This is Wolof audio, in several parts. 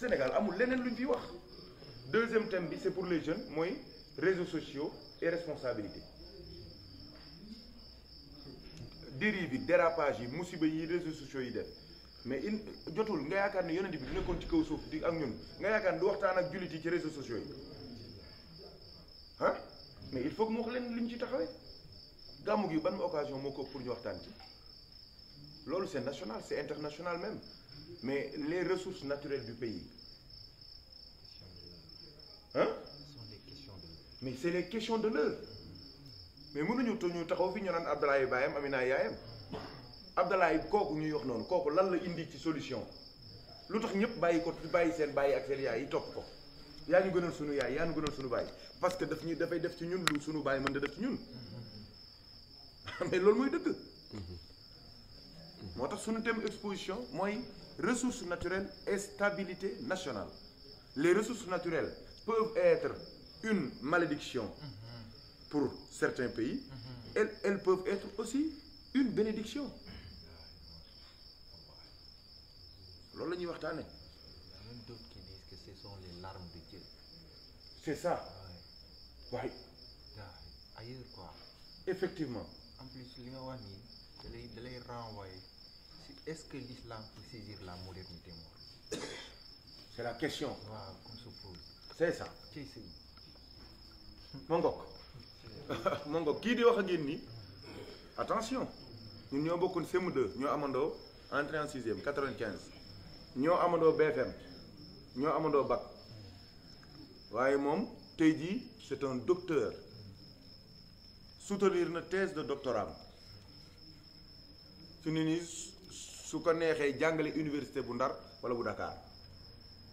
Sénégal amul leneen luñ fi wax. Deuxième thème bi c'est pour les jeunes mooy réseaux sociaux et responsabilité. Dérive yi dérapage yi musiba yi réseaux sociaux yi def mais jotul nga yaakaar ne yonent bi du nekkoon ci kaw suuf di ak ñun nga yaakaar ne du waxtaan ak jullit yi ci réseaux sociaux yi ah mais il faut que mu wax leen li ñu ci taxawee gàmmu gi ban occasion moo ko pour ñu waxtaan ci loolu c'est national c'est international même mais les ressources naturelles du pays hein mais c'est les questions de l'heure mais mënuñu ñu taxaw fi ñu naan Abdoulaye baayam Amina yaayam Abdoulaye kooku ñuy wax noonu kooku lan la indi ci solution lu tax ñëpp bàyyi ko bàyyi seen bàyyi ak seen yaay yi topp ko yaa ñu gënal sunu yaay yaa ñu gënal sunu baay parce que dafay def ci ñun lu sunu baay mën da def ci ñun mais loolu mooy dëgg moo tax sunu thème exposition mooy ressources naturelles et stabilité nationale. Les ressources naturelles peuvent être une malédiction pour certains pays, elles peuvent être aussi une bénédiction. Loolu la ñuy waxtaane. Il y a même d'autres qui disent que ce sont les larmes de Dieu. C'est ça. Ouais. Ouais. Ailleurs quoi. Effectivement. En plus li nga wax nii da lay renvoyer si est-ce que l'islam peut saisir la modernité moom. C'est la question. waaw qu'on se pose. C'est ça. ci si. Mon ngoog kii di wax ak yéen nii attention ñun ñoo bokkoon CM2 ñoo amandoo entrée en sixième 95 ñoo amandoo BFM ñoo amandoo bac waaye moom tey jii c'est un docteur soutenir na thèse de doctorat su ne nii su ko neexee jàngale université bu Ndar wala bu Dakar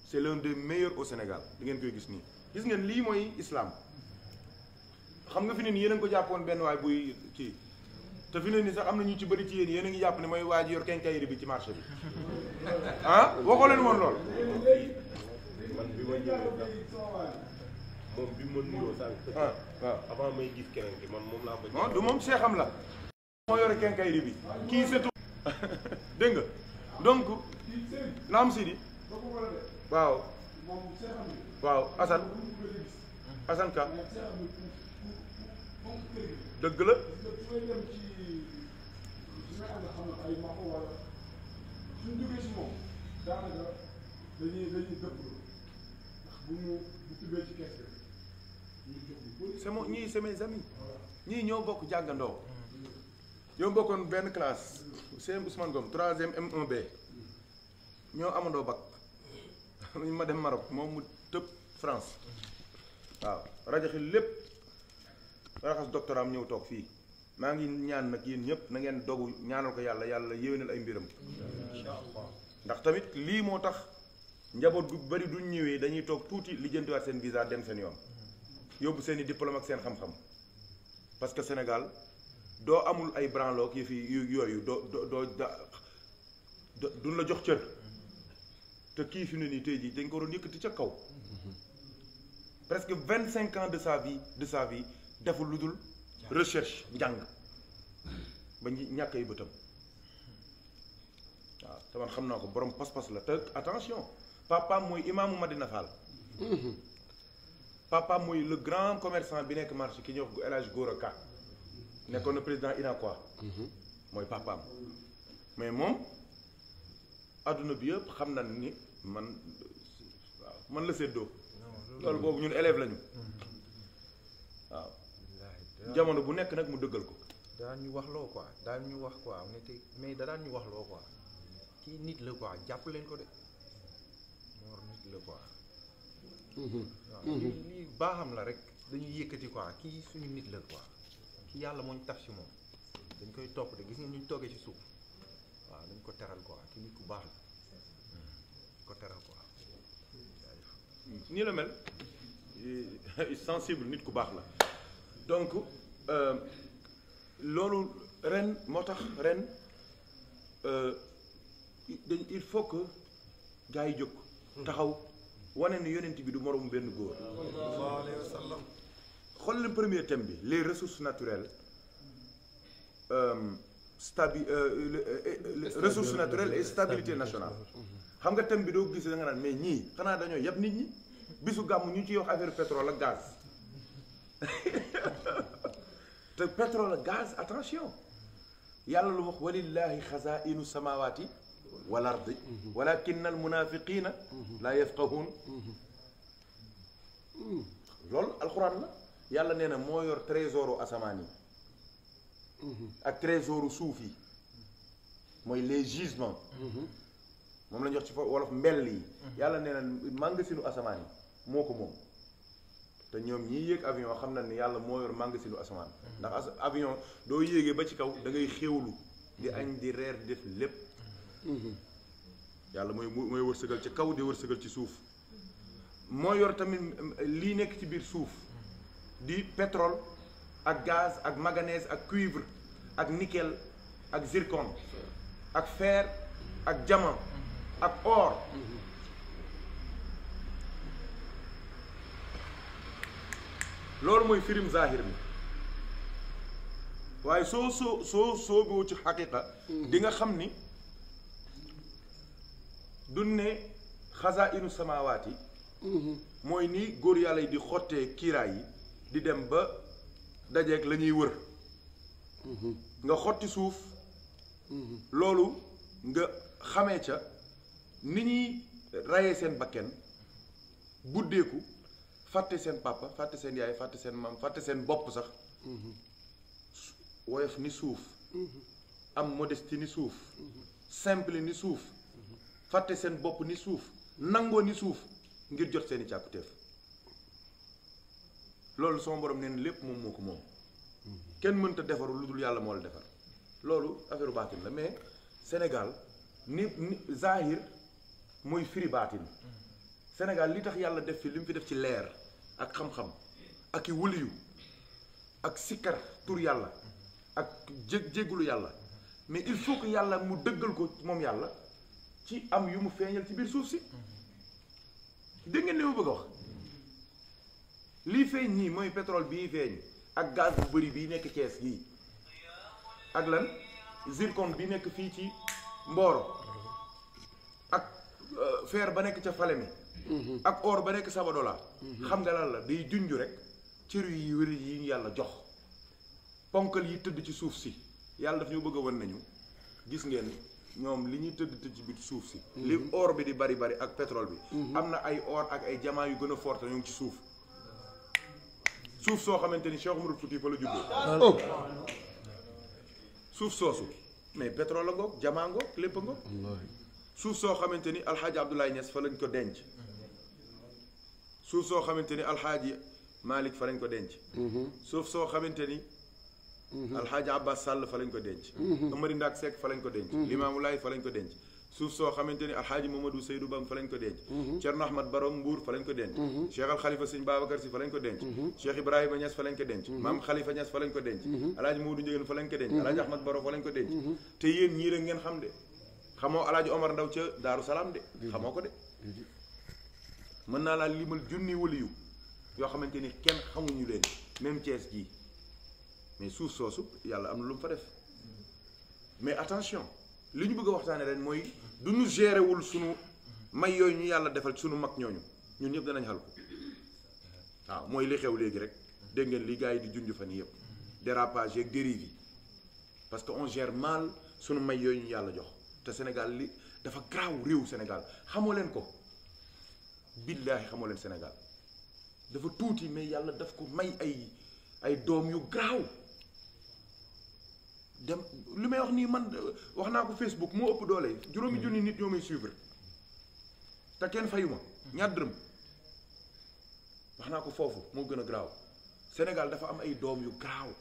c'est l'un des meilleurs au Sénégal di ngeen koy gis nii gis ngeen lii mooy islam. xam nga fi ne nii yéen a ngi ko jàppoon benn waay buy kii te fi ne nii sax am na ñu ci bëri ci yéen a ngi jàpp ne mooy waa ji yor kenkayri bi ci marché bi ah waxoo leen woon lool. man bi ma ñëwee sax moom bi ma nuyoo sànq. waaw avant may gis keneen ki man moom laa ko. non du moom seexam la. moo yore kenkayri bi kii setu dégg nga donc naam Sidi waaw waaw Assane Ka dëgg la c'est mon ñii c'est mes amis ñii ñoo bokk jàngandoo ñoo bokkoon benn classe CM Ousmane Gom 3e M1B ñoo amandoo bac ma dem Maroc moom mu tëb France waaw rajo xi lépp raxas doctorat am ñëw toog fii maa ngi ñaan nag yéen ñëpp na ngeen dogu ñaanal ko yàlla yàlla yéwénal ay mbiram ndax tamit lii moo tax njaboot bu bari duñ ñëwee dañuy toog tuuti lijjantiwaat seen visa dem seen yoon yóbbu seen i diplôme ak seen xam-xam parce que Sénégal doo amul ay branlo kii fii yooyu duñ la jox cër te kii fi ne nii tey jii dañ ko doon yëkkati ca kaw presque 25 ans de sa vie deful lu dul recherche njàng ba ñàkk ay bëtam waaw te man xam naa ko borom pas-pas la te attention papaam mooy imaamu Madina Fall papaam mooy le grand commerçant bi nekk marché ki ñuy wax El Hadj Gora Ka nekkoon na président Inakwa mooy papaam mais moom adduna bi yëpp xam na ni man la séddoo loolu boobu ñun élève lañu waaw jamono bu nekk nag mu dëggal ko. daan ñu wax loo quoi daan ñu wax quoi mais daan ñu wax loo quoi kii nit la quoi jàpp leen ko de Mor nit la quoi. waaw lii baaxam la rek dañuy yëkkati quoi kii suñu nit la quoi kii yàlla moo ñu taf si moom dañ koy topp de gis nga ñu toogee ci suuf waaw dañ ko teral quoi kii nit ku baax la ko teral quoi. nii la mel sensible nit ku baax la donc loolu ren moo tax ren il faut que gars yi jóg taxaw wane ne yonent bi du moromu benn góor. sallallahu alayhi wa sallam. xool leen premier thème bi les ressources naturelles ressources naturelles et stabilité nationale. xam nga thème bi doo gis da nga naan mais ñii xanaa dañoo yab nit ñi bisu gàmm ñu ciy wax affaire pétrole ak gaz te pétrole ak gaz attention yàlla lu wax walillahi xazainu samawati wal ardi walakinna al munafiqina la yafqahun loolu alxuraan la yàlla nee na moo yor trésoru asamaan yi ak trésoru suuf yi mooy les gisements moom la ñu wax ci wolof mbell yi yàlla nee na màngasinu asamaan yi moo ko moom te ñoom ñii yéeg avion xam na ni yàlla moo yor màngasinu asamaan ndax avion doo yéegee ba ci kaw da ngay xéwlu di añ di reer di def lépp yàlla mooy wërsëgal ci kaw di wërsëgal ci suuf moo yor tamit lii nekk ci biir suuf di pétrole ak gaz ak manganèse ak cuivre ak nickel ak zircon ak fer ak diamant ak or loolu mooy firim zahir bi waaye soo ci xaqiqa di nga xam ni duñ ne xazainu samawaati mooy ni góor yàlla yi di xottee kiiraay yi di dem ba dajeeg la ñuy wër nga xotti suuf loolu nga xamee ca ni ñuy rayee seen bakken buddeeku fàtte seen papa fàtte seen yaay fàtte seen maam fàtte seen bopp sax woyof ni suuf am modestie ni suuf simple ni suuf fàtte seen bopp ni suuf nangoo ni suuf ngir jot seeni càkkutéef loolu sama borom neen lépp moom moo ko moom kenn mënta defaru lu dul yàlla moo la defar loolu affaire baatin la mais Sénégal ni zahir mooy firi baatin Sénégal li tax yàlla def fi li mu fi def ci leer ak xam-xam ak i wuliyu ak sikkar tur yàlla ak jéggulu yàlla mais il faut que yàlla mu dëggal ko moom yàlla ci am yu mu feeñal ci biir suuf si dégg ngeen li ma bëgg a wax lii feeñ nii mooy pétrole bii feeñ ak gaz bu bëri bii nekk Cees gii ak lan zircon bi nekk fii ci Mboro ak fer ba nekk ca Falémé ak or ba nekk Sabadola xam nga lan la day junj rek cër yi wér yi ñu yàlla jox ponkal yi tëdd ci suuf si yàlla daf ñu bëgg a wan nañu gis ngeen ñoom li ñuy tëdd ci biir suuf si li or bi di bari bari ak pétrole bi am na ay or ak ay diamant yu gën a fort ñu ngi ci suuf soo xamante ni Cheikh Oumar Fouti fa la juddoo suuf soosu mais pétrole la ngoog diamant ngoog lépp a ngoog suuf soo xamante ni alxaaji Abdoulaye Niass fa lañ ko denc suuf soo xamante ni alxaaji Malick fa lañ ko denc suuf soo xamante ni alxaaji Abbas Sall fa lañ ko denc Amari Ndak Seck fa lañ ko denc Limaamu Laay fa lañ ko denc suuf soo xamante ni alxaaji Mamadou Seydou Bam fa lañ ko denc Cerno Ahmad Barom Mbuur fa lañ ko denc Cheikh al Khalifa Sëñ Babacar Si fa lañ ko denc Cheikh Ibrahima Niass fa lañ ko denc Maam Khalifa Niass fa lañ ko denc alaaji Moodu Njëgeen fa lañ ko denc alaaji Ahmad Baro fa lañ ko denc te yéen ñii rek ngeen xam de xamoo alaaji Omar Ndaw ca Daaru Salaam de xamoo ko de mën naa laa limal junni waliyu yoo xamante ni kenn xamuñu leen même Thiès gii mais suuf soosu yàlla am na lu mu fa def mais attention li ñu bëgg a waxtaane ren mooy du ñu gérer wul sunu may yooyu ñu yàlla defal sunu mag ñooñu ñun ñëpp danañ xal ko waaw mooy li xew léegi rek dégg ngeen li gars yi di junj fan yii yëpp dérapage yeeg dérive yi parce que on gère mal sunu may yooyu ñu yàlla jox te Sénégal li dafa garaaw réew Sénégal xamoo leen ko billaahi xamoo leen Sénégal dafa tuuti mais yàlla daf ko may ay doom yu garaaw dem li may wax nii man wax naa ko Facebook moo ëpp doole juróomi junni nit ñoo may suivre te kenn fayuma ñaar dërëm wax naa ko foofu moo gën a garaaw Sénégal dafa am ay doom yu garaaw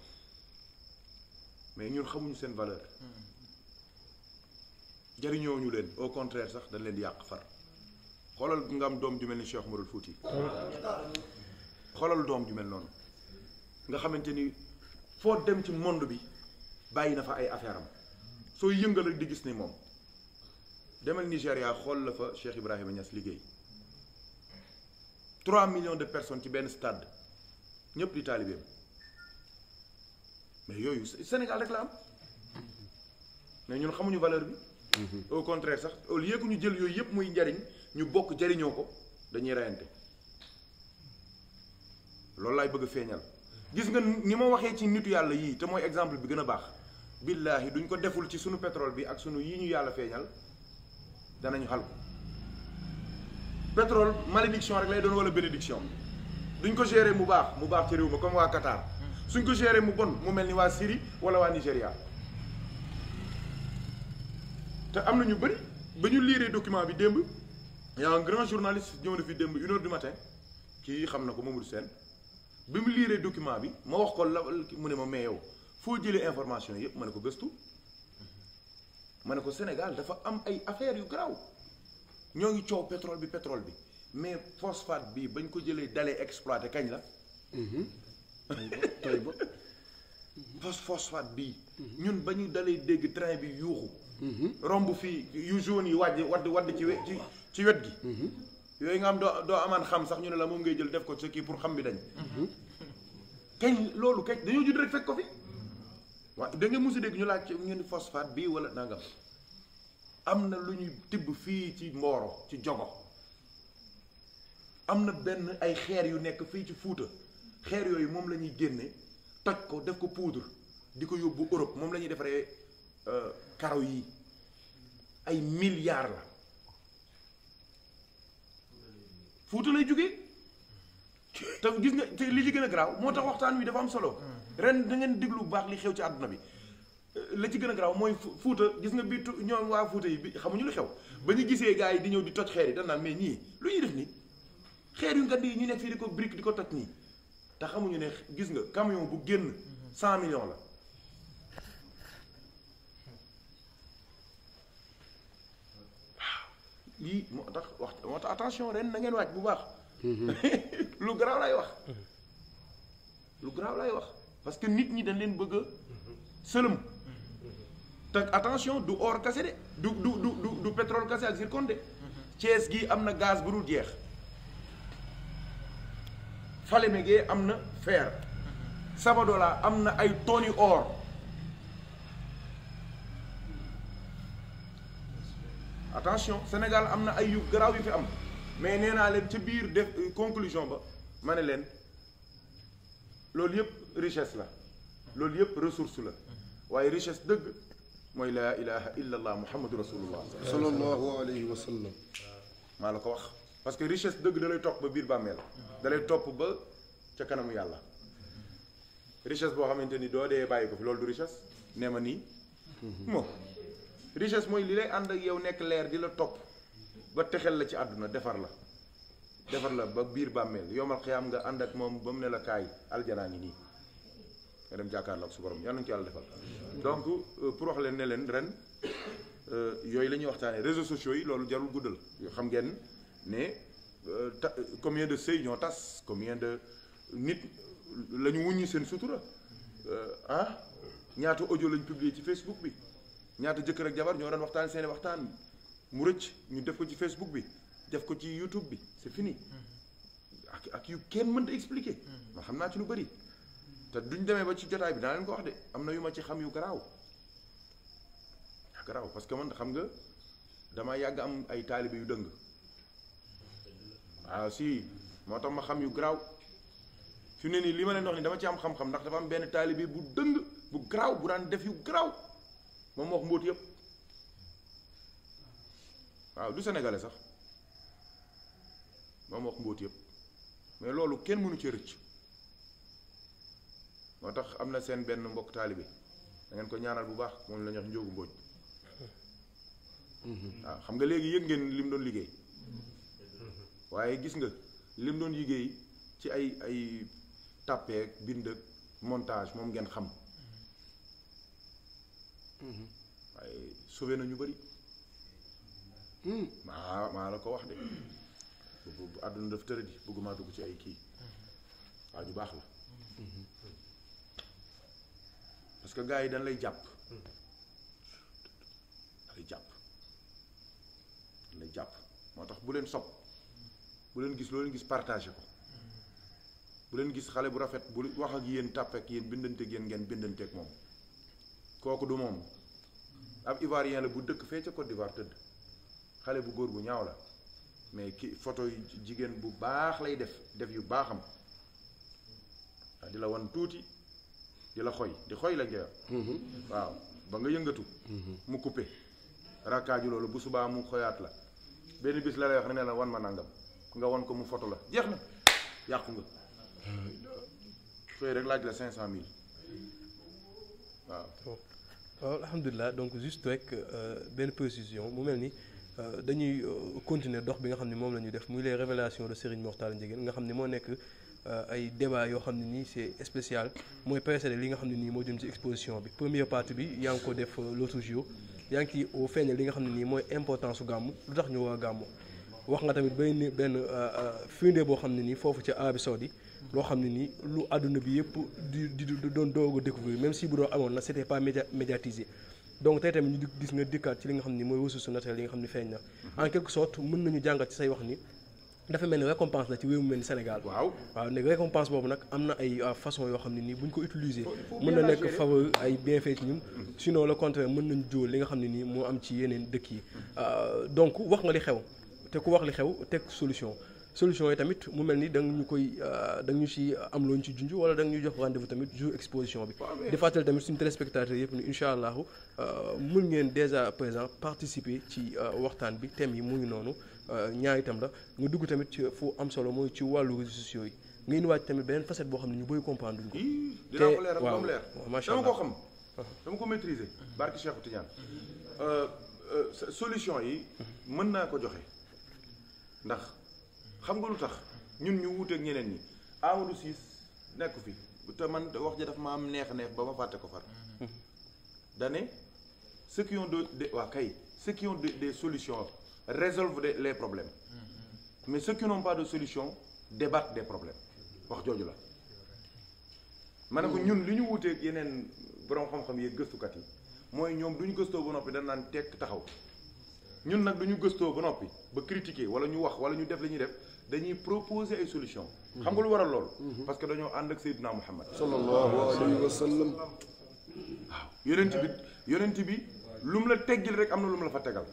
mais ñun xamuñu seen valeur jariñoo ñu leen au contraire sax dañ leen di yàq far xoolal nga am doom ju mel ni Cheikh Oumar Fouti xoolal doom ju mel noonu nga xamante ni foo dem ci monde bi bàyyi na fa ay affaire am soo yëngal rek di gis ni moom demal Nigéria xool la fa Cheikh Ibrahima Niass liggéey 3 millions de personnes ci benn stade ñëpp di taalibeem mais yooyu Sénégal rek la am mais ñun xamuñu valeur bi au contraire sax au lieu que ñu jël yooyu yëpp muy njariñ ñu bokk jariñoo ko dañuy reyante loolu laay bëgg a feeñal gis nga ni ma waxee ci nitu yàlla yii te mooy exemple bi gën a baax billaahi duñ ko deful ci sunu pétrole bi ak sunu yii ñu yàlla feeñal danañu xal ko pétrole malédiction rek lay doon wala bénédiction duñ ko gérer mu baax ci réew ma comme waa Qatar suñ ko gérer mu bon mu mel ni waa Syrie wala waa Nigéria te am na ñu bëri ba ñu liiree document bi démb y a un grand journaliste ñëw na fi démb 1h du matin kii xam na ko Mamadou Sène bi mu liiree document bi ma wax ko la mu ne ma mais yow foo jëlee information yëpp ma ne ko gëstu ma ne ko Sénégal dafa am ay affaires yu garaaw ñoo ngi coow pétrole bi mais phosphate bi bañ ko jëlee dalee exploité kañ la tey ba phosphate bii ñun ba ñu dalee dégg train bi yuuxu romb fii yu jaune yi wadd ci wet gi yooyu nga am doo amaan xam sax ñu ne la moom ngay jël def ko sa kii pour xam bi dañ kañ loolu kañ dañoo judd rek fekk ko fi waaw da nga mos a dégg ñu laaj ñu ni phosphate bii wala nangam am na lu ñuy tibb fii ci Mboro ci Jogo am na benn ay xeer yu nekk fii ci Fuuta xeer yooyu moom la ñuy génne toj ko def ko poudre di ko yóbbu Europe moom la ñuy defaree karaw yi ay milliards la Fuuta lay jógee te gis nga te li ci gën a garaaw moo tax waxtaan wi dafa am solo ren da ngeen déglu bu baax li xew ci àdduna bi la ci gën a garaaw mooy Fuuta gis nga bi ñoom waa Fuuta yi bi xamuñu lu xew ba ñu gisee gars yi di ñëw di toj xeer yi dañ naan mais ñii lu ñuy def nii xeer yu nga di ñu nekk fii di ko brique di ko toj nii te xamuñu ne gis nga camion bu génn 100 millions la lii moo tax attention ren na ngeen waaj bu baax lu garaaw lay wax parce que nit ñi dañ leen bëgg a sëlëm te attention du or kase de du pétrole kase ak zircon de Thiès gi am na gaz bu dul jeex Falémé gi am na fer Sabadola am na ay tonni or attention Sénégal am na ay yu garaaw yu fi am mais nee naa leen ca biir def conclusion ba ma ne leen loolu yëpp richesse la loolu yëpp ressource la waaye richesse dëgg mooy laa ilaha illa allah muhammadu rasulullah sallallahu alayhi wa sallam maa la ko wax parce que richesse dëgg da lay topp ba biir bàmmeel da lay topp ba ca kanamu yàlla richesse boo xamante ni doo dee bàyyi ko fi loolu du richesse nee ma nii moom richesse mooy li lay ànd ak yow nekk leer di la topp ba texel la ci àdduna defar la ba biir bàmmeel yomal xiyaam nga ànd ak moom ba mu ne la kaay aljanaa ngi nii nga dem jàkkaarloo ak su borom yal nañu ko yàlla defal donc pour wax leen ne leen ren yooyu la ñuy waxtaanee réseaux sociaux yi loolu jarul guddal xam ngeen ne combien de sëy ñoo tas combien de nit la ñu wuññi seen sutura ñaata audio lañ publier ci Facebook bi ñaata jëkkër ak jabar ñoo doon waxtaan seeni waxtaan mu rëcc ñu def ko ci Facebook bi def ko ci YouTube bi c'est fini ak yu kenn mënta expliquer ma xam naa ci lu bëri te duñ demee ba ci jotaay bi daa leen ko wax de am na yu ma ci xam yu garaaw parce que man xam nga dama yàgg am ay taalibe yu dëng waaw si moo tax ma xam yu garaaw fi ne nii li ma leen wax ni dama ci am xam-xam ndax dafa am benn taalibe bu dëng bu garaaw bu daan def yu garaaw moom wax mbóot yëpp waaw du sénégalais sax moom wax mbóot yëpp mais loolu kenn mënu ci rëcc moo tax am na seen benn mbokk taalibe da ngeen ko ñaanal bu baax moom la ñu wax njóogu mbóoj waaw xam nga léegi yëg ngeen li mu doon liggéey waaye gis nga li mu doon liggéey ci ay tàppeek bind ak montage moom ngeen xam waaye sauvé na ñu bëri maa la ko wax de bu àdduna daf tëradi bëgguma dugg ci ay kii waa ju baax la parce que gars yi dañ lay jàpp moo tax bu leen sopp bu leen gis loo leen gis partagé ko bu leen gis xale bu rafet bu wax ak yéen tàpp ak yéen bindanteeg yéen ngeen bindanteeg moom kooku du moom ab ivoirien la bu dëkk fee ca Côte d'Ivoire tëdd xale bu góor bu ñaaw la mais ki photo yu jigéen bu baax lay def yu baaxam waaw di la wan tuuti di la xoy di xoy la njëriñ. waaw ba nga yëngatu. mu coupé rakkaaju loolu bu subaa mu xoyaat la benn bis la lay wax ne la wan ma nangam nga wan ko mu photo la jeex na yàqu nga. xëy rek laaj la 500000 waaw. waaw alhamdulilah donc juste rek benn précision mu mel ni dañuy continuer dox bi nga xam ne moom la ñuy def muy les révélations de Serigne Mor Talla Ndiéguène nga xam ne moo nekk ay débat yoo xam ne nii c'est spécial mooy précédé li nga xam ne nii moo jëm ci exposition bi première partie bi yaa ngi ko def l'autre jour yaa ngi ciy feeñal li nga xam ne nii mooy importance su gàmmu lu tax ñu war a gàmmu wax nga tamit benn firnde boo xam ne nii foofu ca Arabie Saoudite loo xam ne nii lu àdduna bi yëpp di doon doog a découvrir même si bu doon amoon na c'était pas médiatisé donc tey tamit ñu gis nga dikkaat ci li nga xam ne mooy ressource naturelle yi nga xam ne feeñ na en quelque sorte mën nañu jàngat ci say wax ni dafa mel ni récompense la ci réew mu mel ni Sénégal. waaw léegi récompense boobu nag am na ay façon yoo xam ne nii bu ñu ko utiliser mën na nekk faveur ay bienfait ci ñun sinon le contraire mën nañu jóol li nga xam ne nii moo am ci yeneen dëkk yi donc wax nga li xew te ku wax li xew teg solution yi tamit mu mel ni da nga ñu ci am loo ñu ci junj wala da nga ñu jox rendez-vous tamit jour exposition bi di fàttali tamit suñu téléspectateurs yëpp ni incha allahu mun ngeen déjà présent participer ci waxtaan bi thème yi mu ngi noonu ñaar itam la nga dugg tamit ci fu am solo mooy ci wàllu réseaux sociaux yi nga indiwaat tamit beneen facette boo xam ne ñu bëri comprendre duñ ko. dinaa ko leeral ba mu leer macha allah dama ko xam dama ko maîtriser barki Cheikh Tidiane solution yi mën naa ko joxe ndax xam nga lu tax ñun ñu wuuteeg ñeneen ñi Amadou Ciss nekk fi te man wax ja daf ma am neex ba ma fàtte ko far dane ceux qui ont ceux qui ont des solutions résolvent les problèmes mais ceux qui n'ont pas de solution débattent des problèmes wax jooju la ma ne ko ñun li ñu wuuteeg yeneen borom xam-xam yi gëstukat yi mooy ñoom du ñu gëstoo ba noppi dañ naan tekk taxaw ñun nag du ñu gëstoo ba noppi ba critiquer wala ñu wax wala ñu def li ñuy def dañuy proposer ay solutions. xam nga lu waral loolu. parce que dañoo ànd ak Seydina Muhammad sallallahu alayhi wa sallam. waaw yonent bi lu mu la teggil rek am na lu mu la fa tegal.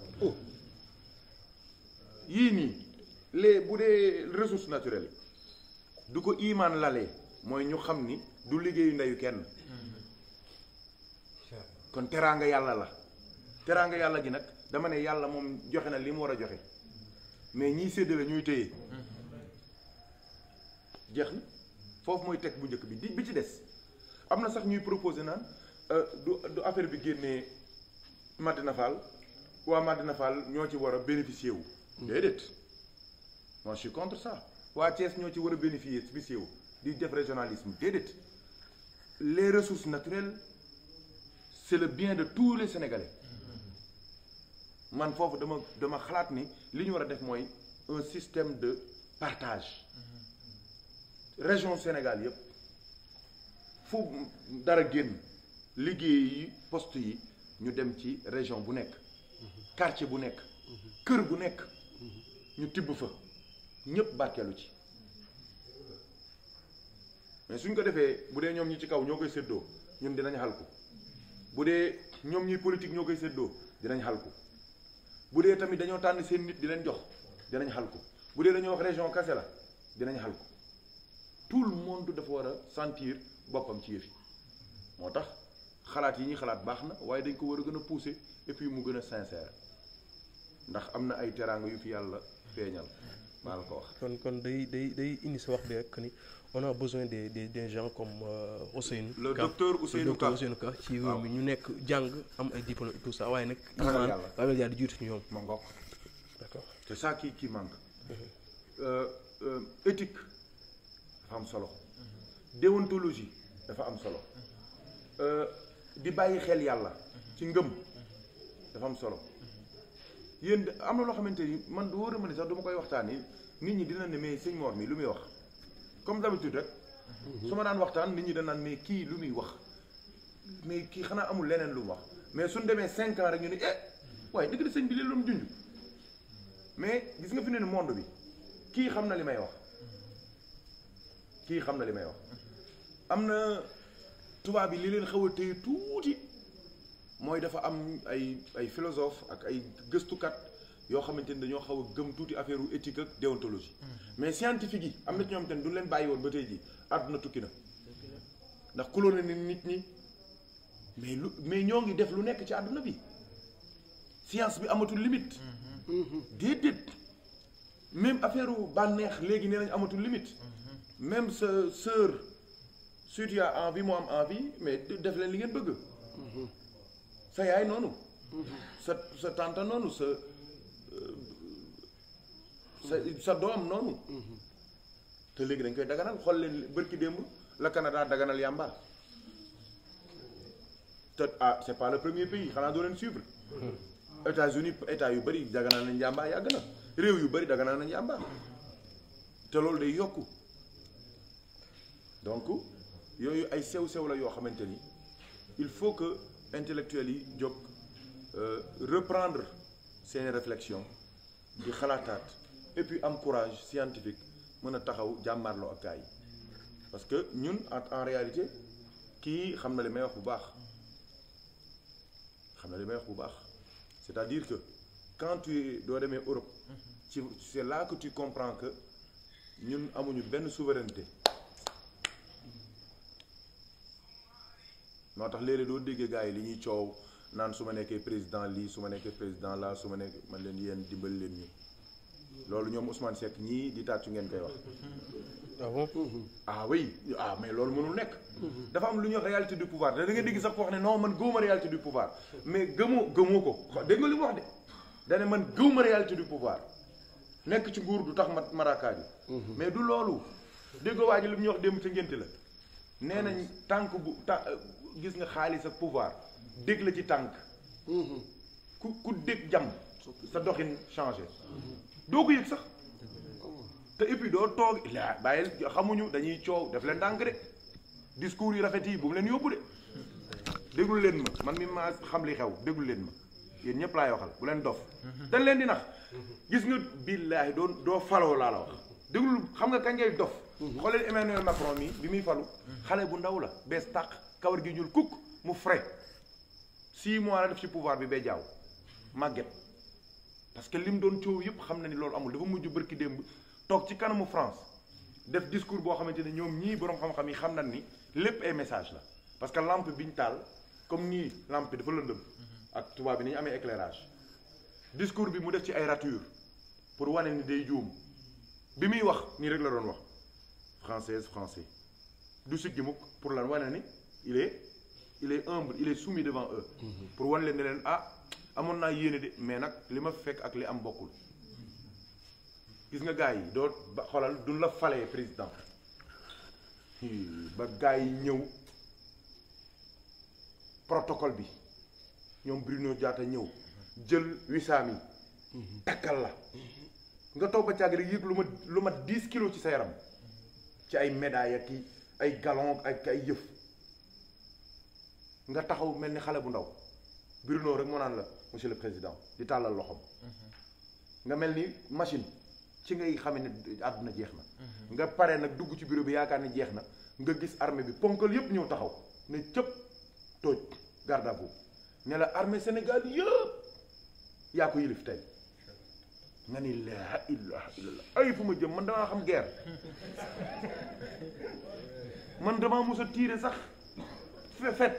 yii nii bu dee ressources naturelles du ko imaan lalee mooy ñu xam ni du liggéeyu ndeyu kenn. kon teraanga yàlla la teraanga yàlla gi nag dama ne yàlla moom joxe na li mu war a joxe mais ñiy séddale ñuy téye jeex na foofu mooy teg bu njëkk bi ci des am na sax ñuy proposer naan du affaire bi génnee Madina Fall waa Madina Fall ñoo ci war a bénéficier wu. déedéet moi je suis contre ça waa Thiès ñoo ci war a bénéficier wu di def régionalisme déedéet les ressources naturelles c'est le bien de tous les Sénégalais man foofu dama xalaat ni li ñu war a def mooy un système de partage région Sénégal yëpp fu dara génn liggéey yi poste yi ñu dem ci région bu nekk quartier bu nekk kër gu nekk ñu tibb fa ñëpp barkeelu ci mais suñ ko defee bu dee ñoom ñi ci kaw ñoo koy séddoo ñun dinañ xalku bu dee ñoom ñuy politique ñoo koy séddoo dinañ xalku bu dee tamit dañoo tànn seen nit di leen jox dinañ xalku bu dee dañoo wax région kase la dinañ xalku tout le monde dafa war a sentir boppam ci yëf yi moo tax xalaat yi ñuy xalaat baax na waaye dañ ko war a gën a pousser et puis mu gën a sincère ndax am na ay teraanga yu fi yàlla feeñal maa la ko wax. kon day indi sa wax bi rek ni on a besoin des gens comme Ousseynou. le docteur Ousseynou Ka ci réew mi ñu nekk jàng am ay diplôme et tout ça waaye nag. ragal yàlla di jiitu ci ñoom. ma ngoog d'accord c'est ça qui manque. éthique dafa am solo. déontologie dafa am solo. di bàyyi xel yàlla ci ngëm dafa am solo. yéen am na loo xamante ni man du wóor a ma ne sax du ma koy waxtaanee nit ñi dina ne mais sëñ Mor mi lu muy wax comme d'habitude rek. su ma daan waxtaan nit ñi dañ naan mais kii lu muy wax mais kii xanaa amul leneen lu mu wax mais suñ demee 5 ans rek ñu ne waaye dëgg la sëñ bi leen lu mu junj mais gis nga fi ne ni monde bi kii xam na li may wax am na tubaab yi li leen xaw a téye tuuti mooy dafa am ay philosophe ak ay gëstukat yoo xamante ni dañoo xaw a gëm tuuti affaire u éthique ak déontologie mais scientifique yi am na ci ñoom te du leen bàyyi woon ba tey ji àdduna tukki na ndax cloné ni nit ñi mais ñoo ngi def lu nekk ci àdduna bi science bi amatul limite déedéet même affaire u bànneex léegi nee nañ amatul limite même sa sœur si tu as envie moo am envie mais def leen li ngeen bëgg sa yaay noonu sa tante noonu sa doom noonu te léegi dañ koy daganal xool leen bërki démb la Canada daganal yàmba te c'est pas le premier pays xanaa doo leen suivre États-Unis état yu bëri daganal nañ yàmba yàgg na réew yu bëri daganal nañ yàmba te loolu day yokku donc yooyu ay sew-sew la yoo xamante ni il faut que intellectuels yi jóg reprendre seeni réflexion di xalaataat et puis am courage scientifique mën a taxaw jàmmaarloo ak gars yi parce que ñun en réalité kii xam na li may wax bu baax c'est-à-dire que quand doo demee Europe c'est là que tu comprends que ñun amuñu benn souveraineté moo tax léeg-léeg doo déggee gars yi li ñuy coow naan su ma nekkee président lii su ma nekkee président laa su ma nekkee man leen yéen dimbali leen ñu loolu ñoom Ousmane Seck ñii di tàccu ngeen koy wax. ah bon. ah oui mais loolu mënul nekk. dafa am lu ñuy wax réalité du pouvoir da nga dégg sax ko wax ne non man gëwuma réalité du pouvoir mais gëmoo ko dégg nga li mu wax de da ne man gëwuma réalité du pouvoir nekk ci nguur du tax marakaaju mais du loolu dégg nga waa ji li mu ñuy wax démb ca ngénte la nee nañ tànk gis nga xaalis ak pouvoir dégg la ci tànk ku dégg jàmm sa doxin changé doo ko yëg sax te et puis doo toog la bàyyil xamuñu dañuy coow def leen ndànk de discours yu rafet yi bu mu leen yóbbu de déglu leen ma man mi maa xam li xew déglu leen ma yéen ñëpp laay waxal bu leen dof dañ leen di nax gis nga billaahi doo faloo laa la wax déglu xam nga kañ ngay dof xooleen Emmanuel Macron mi bi muy falu xale bu ndaw la bees tàq kawar gi ñuul kukk mu frais 6 mois la def ci pouvoir bi bay jaaw màgget parce que lim doon coow yëpp xam na ni loolu amul dafa mujj bërki démb toog ci kanamu France def discours boo xamante ne ñoom ñii boroom xam-xam yi xam nañ ni lépp ay message la parce que lampe bi ñu taal comme nii lampe bi dafa lëndëm ak tubaab bi ni ñu amee éclairage discours bi mu def ci ay rature pour wane ni day juum bi muy wax nii rek la doon wax français du siggi mukk pour lan wane ni il est humble il est soumis devant eux pour wane leen ne leen amoon naa yéene de mais nag li ma fekk ak li am bokkul gis nga gars yi doo ba xoolal duñ la falee président ba gars yi ñëw protocole bi ñoom Bruno Diatta ñëw jël wisaam yi takkal la nga toog ba càgg rek yëg lu ma 10 kilos ci sa yaram ci ay médailles ak ay galon ak ay yëf nga taxaw mel ni xale bu ndaw Bruno rek moo naan la monsieur le président di tàllal loxoom nga mel ni machine ci ngay xame ne àdduna jeex na nga pare nag dugg ci bureau bi yaakaar ni jeex na nga gis armée bi ponkal yëpp ñëw taxaw ne cëpp tooj garde à vous ne la armée Sénégal yëpp yaa ko yilif tey nga ni laa ilaha illallah ay fu ma jëm man damaa xam guerre man damaa mos a tiire sax fet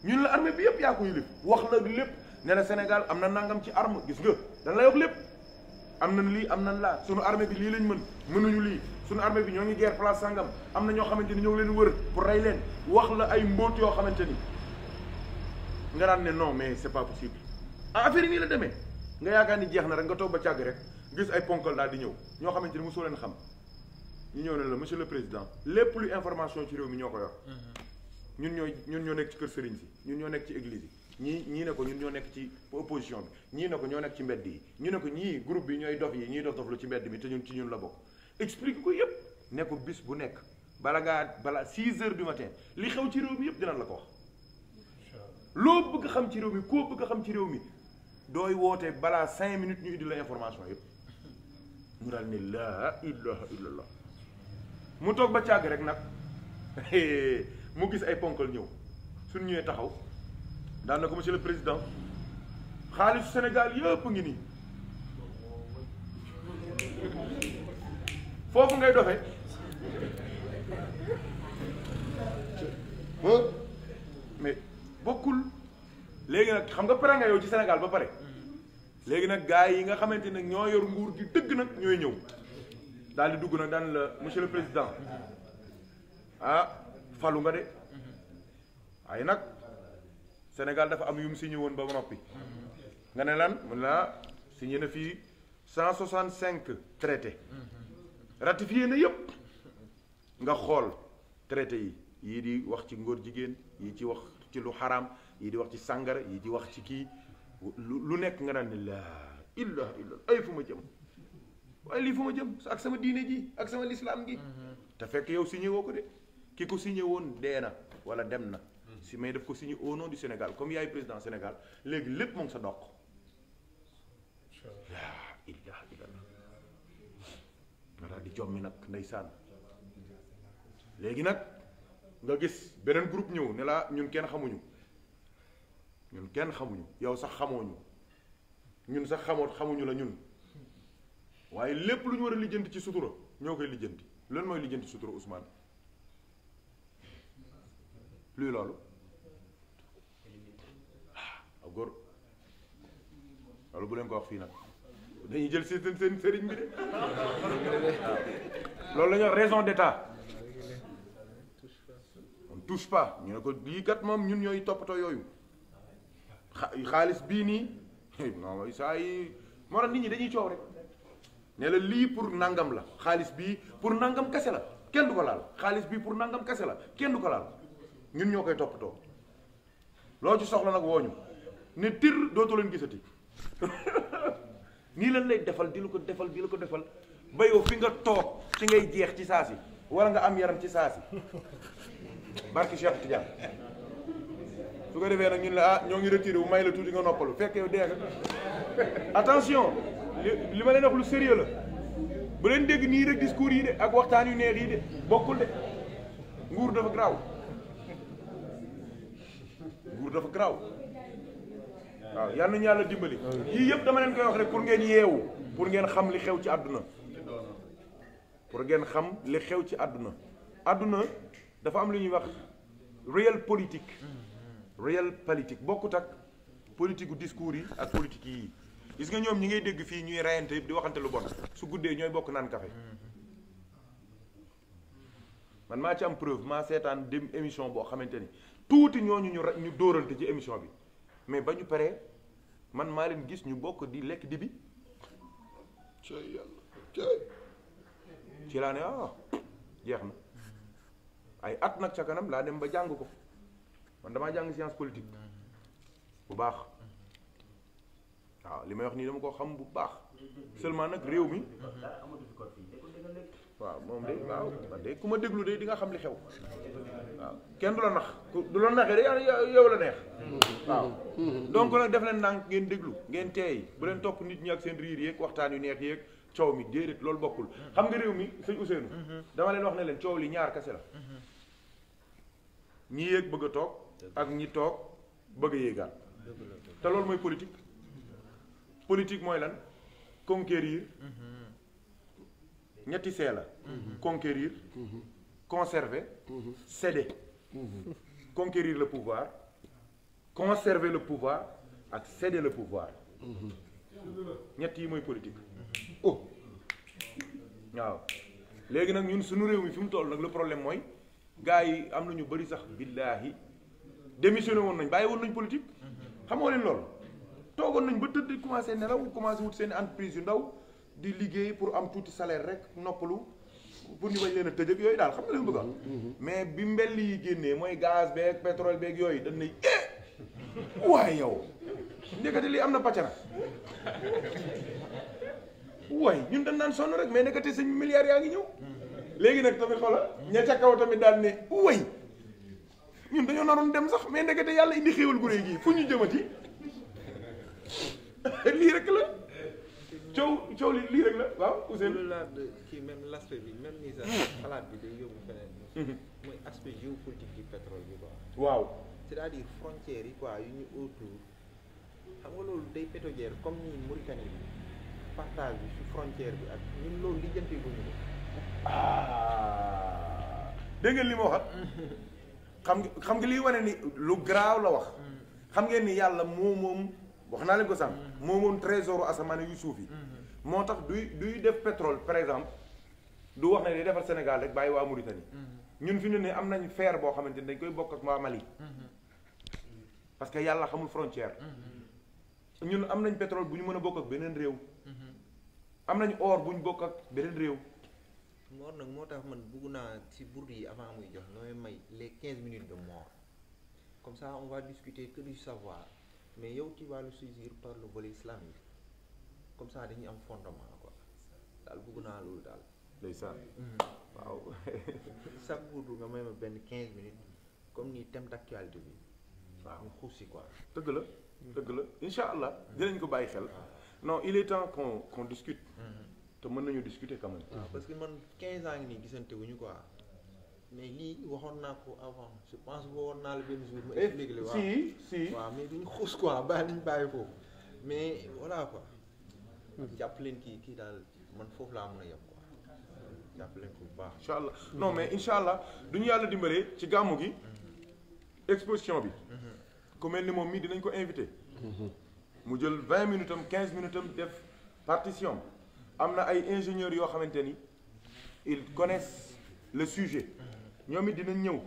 ñun la armée bi yëpp yaa ko yilif wax la lépp ne la Sénégal am na nangam ci arme gis nga dañ lay wax lépp am nañ lii am nañ laa sunu armée bi lii lañ mënuñu lii sunu armée bi ñoo ngi guerre place sangam am na ñoo xamante ni ñoo ngi leen wër pour rey leen wax la ay mbóot yoo xamante ni nga daan ne non mais c'est pas possible affaire yi nii la demee nga yaakaar ni jeex na rek nga toog ba càgg rek gis ay ponkal daal di ñëw ñoo xamante ni mosoo leen xam ñu ñëw ne la monsieur le président lépp lu information ci réew mi ñoo ko yor ñun ñoo nekk ci kër sëriñ si ñun ñoo nekk ci église yi ñii ne ko ñun ñoo nekk ci opposition bi ñii ne ko ñoo nekk ci mbedd yi ñu ne ko ñii groupe bi ñooy dof yi ñuy dof lu ci mbedd bi te ñun ci ñun la bokk explique ko yépp ne ko bis bu nekk bala 6 heures du matin li xew ci réew mi yépp dinañ la ko wax loo bëgg xam ci réew mi koo bëgg xam ci réew mi dooy woote balaa 5 minutes ñu indi la information yépp mu daal ne laa ilaha illallah mu toog ba càgg rek nag mu gis ay ponkal ñëw suñ ñëwee taxaw daan na ko monsieur le président xaalisu Sénégal yëpp ngi nii foofu ngay doxee mais bokkul léegi nag xam nga pare nga yow ci Sénégal ba pare léegi nag gars yi nga xamante ne ñoo yor nguur gi dëgg nag ñooy ñëw daal di dugg nag daan la monsieur le président ah falu nga de waaye nag Sénégal dafa am yu mu signé woon ba noppi nga ne lan mun naa signé na fii 165 traité ratifié na yëpp nga xool traité yi yii di wax ci ngóor jigéen yii ci wax ci lu xaraam yii di wax ci sàngara yii di wax ci kii lu nekk nga naan ne laa ilaha illa ay fu ma jëm waaye lii fu ma jëm ak sama diine ji ak sama lislaam gi te fekk yow signé woo ko de ki ko signé woon dee na wala dem na si may def ko signé au nom du Sénégal comme yaay président Sénégal léegi lépp moom sa doq laa ilaha illallah nga daal di jommi nag ndeysaan léegi nag nga gis beneen groupe ñëw ne la ñun kenn xamuñu yow sax xamooñu ñun sax xamuñu la ñun waaye lépp lu ñu war a lijjanti ci sutura ñoo koy lijjanti lan mooy lijjanti sutura Ousmane luy loolu ah góor loolu bu leen ko wax fii nag dañuy jël seen sëriñ bi de waaw loolu la ñuy wax raison d'état on touche pas ñu ne ko lii kat moom ñun ñooy toppatoo yooyu xaalis bii nii non saa yi moo tax nit ñi dañuy coow rek ne la lii pour nangam la xaalis bii pour nangam kese la kenn du ko laal xaalis bii pour nangam kese la kenn du ko laal ñun ñoo koy toppatoo loo ci soxla nag wooñu ne tir dootoo leen gisati nii leen lay defal di la ko defal ba yow fi nga toog ci ngay jeex ci saa si wala nga am yaram ci saa si barki Cheikh Tidiane su ko defee nag ñun la ñoo ngi retiré wu may la tuuti nga noppalu fekk yow dee nga attention li ma leen wax lu sérieux la bu leen dégg nii rek discours yi de ak waxtaan yu neex yi de bokkul de nguur dafa garaaw waaw yal nañu yàlla dimbali yii yëpp dama leen koy wax rek pour ngeen yeewu pour ngeen xam li xew ci àdduna àdduna dafa am lu ñuy wax réel politique bokkut ak politique gu discours yi ak politique yi gis nga ñoom ñi ngay dégg fii ñuy rayante yëpp di waxante lu bon su guddee ñooy bokk naan café man maa ci am preuve maa seetaan dem émission boo xamante ni tuuti ñooñu ñu dóorante ci émission bi mais ba ñu paree man maa leen gis ñu bokk di lekk dibi ci laa ne jeex na ay at nag ca kanam laa dem ba jàng ko man damaa jàng science politique bu baax waaw li may wax nii dama ko xam bu baax seulement nag réew mi waaw moom de waaw man de ku ma déglu de di nga xam li xew waaw kenn du la nax du la naxee de yow la neex waaw donc nag def leen ndànk ngeen déglu ngeen teey bu leen topp nit ñi ak seen riir yeeg waxtaan yu neex yeeg coow mi déedéet loolu bokkul xam nga réew mi sëñ Ousseynou dama leen wax ne leen coow li ñaar kese la ñi yéeg bëgg a toog ak ñi toog bëgg a yéegaat te loolu mooy politique mooy lan conquérir ñetti see la conquérir conserver céder conquérir le pouvoir conserver le pouvoir ak céder le pouvoir ñett yi mooy politique waaw léegi nag ñun suñu réew mi fi mu toll nag le problème mooy gars yi am na ñu bëri sax billaahi démissionné woon nañ bàyyi woon nañ politique xamoo leen loolu toogoon nañ ba tëdd commencé nelaw commencé wut seen entreprise yu ndaw di liggéey pour am tuuti salaire rek noppalu pour ñu bañ leen a tëj ak yooyu daal xam nga leen bëgg a mais bi mbell yi génnee mooy gaz beeg pétrole beeg yooyu dañ ne waaye yow ndekete lii am na pàcc na waaye ñun dañ naan sonn rek mais ndekete sëñ milliards yaa ngi ñëw léegi nag tamit xoola ña ca kaw tamit daal ne way ñun dañoo naroon dem sax mais ndekete yàlla indi xéewal gu réy gii fu ñu jëmati lii rek la coow lii rek la waaw Ousseynou la kii même l'aspect bi même ni sax xalaat bi day yóbbu feneen mooy aspect géopolitique du pétrole bi quoi waaw c'est-à-dire frontières yi quoi yu ñu autour xam nga loolu day pétogère comme ni Mauritanie bi partage bi ci frontière bi ak ñun loolu lijjanti bu ñu ko. dégg ngeen li ma waxat xam nga liy wane ni lu garaaw la wax xam ngeen ni yàlla moom wax naa leen ko sànq moomoon trésor asamaan yu suuf yi moo tax duy def pétrole par exemple du wax ne day defar Sénégal rek bàyyi waa Mauritanie ñun fi ne ne am nañ fer boo xamante ni dañ koy bokk ak waa Mali parce que yàlla xamul frontière ñun am nañ pétrole bu ñu mën a bokk ak beneen réew am nañ or bu ñu bokk ak beneen réew Mor nag moo tax man bugg naa ci bourde yi avant muy jox nooy may les 15 minutes de mort comme ça on va discuter que du savoir mais yow tu vas le saisir par le volet islamique comme ça dañuy am fondement quoi daal bugg naa loolu daal. ndeysaan waaw chaque bourde nga may ma benn 15 minutes comme ni thème d'actualité bi waaw mu xuus si quoi. dëgg la incha allah dinañ ko bàyyi xel non il est temps qu'on discute te mën nañu discuter quand même. waaw parce que man 15 ans ngi nii gisante wuñu quoi mais lii waxoon naa ko avant je pense que waxoon naa la benn jour. ma expliqué la waaw si waaw mais duñu xuus quoi bàyyi nañu bàyyi foofu mais voilà quoi. jàpp leen kii daal man foofu laa mën a yem quoi jàpp leen ko bu baax. incha allah non mais incha allah du ñu yàlla dimbalee ci gàmmu gi exposition bi. ku mel ni moom mii dinañ ko invité. mu jël 20 minutes am 15 minutes am def partition. am na ay ingénieurs yoo xamante ni ils connaissent le sujet ñoom it dinañ ñëw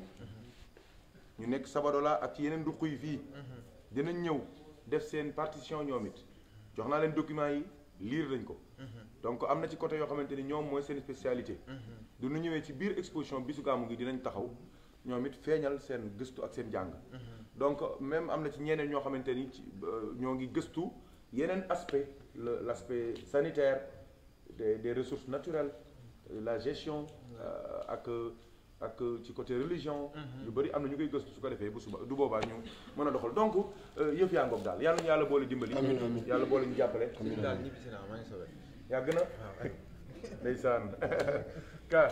ñu nekk Sabadola ak ci yeneen duq yi fii dinañ ñëw def seen partition ñoom it jox naa leen documents yi lire nañ ko donc am na ci côté yoo xamante ni ñoom mooy seen spécialité du ñu ñëwee ci biir exposition bisu gàmmu gi dinañ taxaw ñoom it feeñal seen gëstu ak seen jàng donc même am na ci ñeneen ñoo xamante ni ci ñoo ngi gëstu yeneen aspect l'aspect sanitaire des ressources naturelles la gestion ak ci côté religion yu bëri am na ñu koy gëstu su ko defee bu suba du boobaa ñu mën a doxal donc yëf yaa ngoog daal yal nañu yàlla boole dimbali yàlla boole ñu jàppale daal ñibbisi naa maa ngi soobee yàgg na ndeysaan ka